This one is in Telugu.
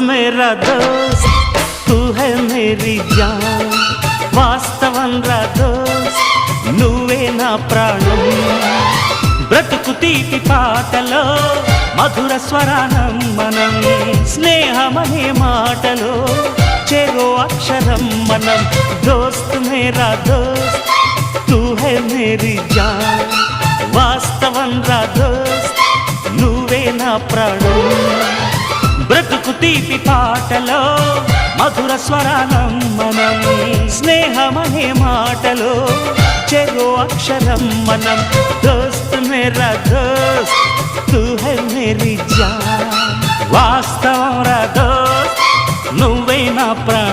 मेरा दोस्त तू है मेरी जान వాస్తవం రా దోస్త్ నువ్వే నా ప్రాణం బ్రతుకు తీపి పాటలో మధుర స్వరానం మనం స్నేహమనే మాటలో చెరో అక్షరం మనం దోస్త్ మేరా దోస్త్ తూ హై మేరీ జాన్ వాస్తవం రా దోస్త్ నువ్వే నా ప్రాణం బ్రతుకు తీపి పాటలో మధుర స్వరానం మనం స్నేహమనే మాటలో చెరో అక్షరం మనం దోస్త్ మేరా దోస్త్ తూ హై మేరీ జాన్ వాస్తవం రా దోస్త్ నువ్వే నా ప్రాణం